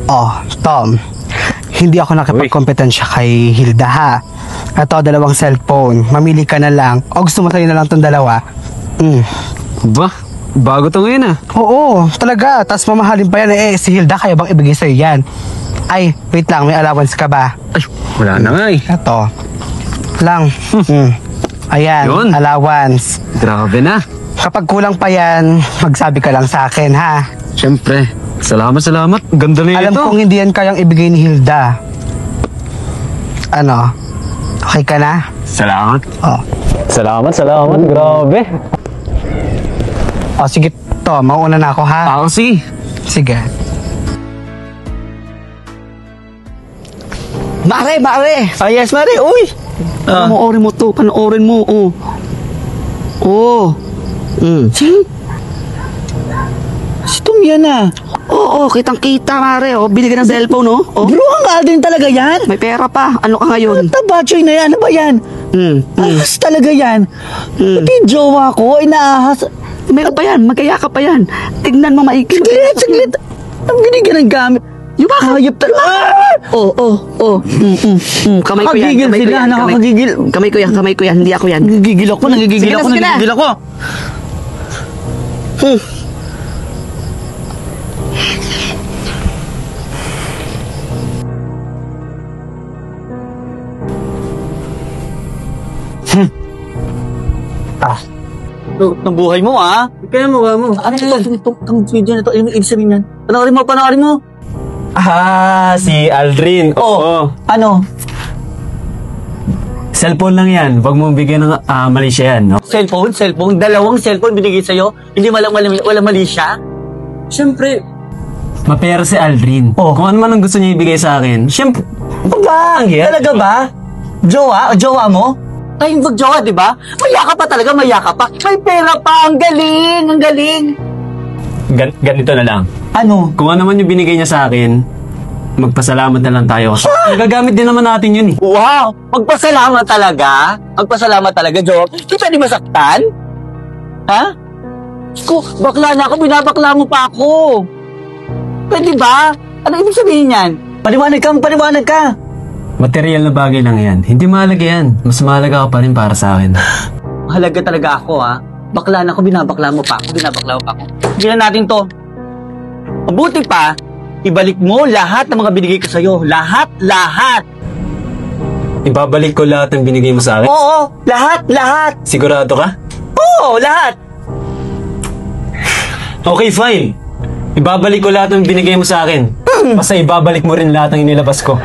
Oh, Tom. Hindi ako nakipagkompetensya kay Hilda, ha? Ito, 2 cellphone. Mamili ka na lang. O gusto mo tayo na lang itong 2? Ba? Bago to ngayon, ah. Oo, talaga. Tapos mamahalin pa yan. Si Hilda, kaya bang ibigay sa'yo yan? Ay, wait lang. May allowance ka ba? Ay, wala na nga eh. Ito. Lang. Ayan, Yun. allowance. Grabe na. Kapag kulang pa yan, magsabi ka lang sa akin, ha? Siyempre. Salamat. Ganda na Alam ito. kong hindi yan kayang ibigay ni Hilda. Ano? Okay ka na? Salamat. Oh. Salamat. Grabe. O, sige, to. Mauuna na ako, ha? Ako si. Sige. Mare! Ah, yes, Mare. Uy! Panoorin mo to. Panoorin mo. Oh. Oh. Si Tom yan ah. Oo, kitang-kita, Mare. Oh, binigyan ng cellphone, oh. Oh. Bro, ang Aldrin talaga yan. May pera pa. Ano ka ngayon? Tabachoy na yan. Ano ba yan? Ahas talaga yan. Pati yung jowa ko, inaahas. Meron pa yan. Magkaya ka pa yan. Tignan mo maigi. Saglit. Ang binigyan ng gamit. Yung baka. Hayop talaga. Oh. Kamay ko yan. Nakagigil Kamay ko sila, yan. nakakagigil. Kamay ko yan. Hindi ako yan. Nagigigil ako. Sige na. Itong buhay mo ah. Kaya mo. Ano itong video na ito? Ano ibig sabihin yan? Panoorin mo. Ah, si Aldrin. Oh. Ano? Cellphone lang yan. Huwag mo bigyan ng mali siya yan, no? Cellphone? 2 cellphone binigay sa'yo? Hindi walang mali siya? Siyempre, mapera si Aldrin. Oh. Kung ano man ang gusto niya ibigay sa akin, siyempre, Ba? Yeah. Talaga ba? Jowa mo? Tayong mag-jowa, di ba? Mayaka pa talaga. May pera pa. Ang galing. ganito na lang. Ano? Kung ano man yung binigay niya sa akin, magpasalamat na lang tayo. Nagagamit din naman natin yun eh. Wow! Magpasalamat talaga, jowa. Di pwede masaktan? Ha? Ko, bakla na ako. Binabakla mo pa ako. Pwede ba? Ano ibig sabihin yan? Paliwanag ka. Material na bagay lang yan. Hindi mahalaga yan. Mas mahalaga ka pa rin para sa akin. Mahalaga talaga ako, ha? Bakla na ako, binabakla mo pa ako. Bigyan natin to. Mabuti pa, ibalik mo lahat ng mga binigay ko sa'yo. Lahat. Ibabalik ko lahat ng binigay mo sa akin? Oo, lahat. Sigurado ka? Oo, lahat. Okay, fine. Ibabalik ko lahat ng binigay mo sa akin. Basta ibabalik mo rin lahat ng inilabas ko.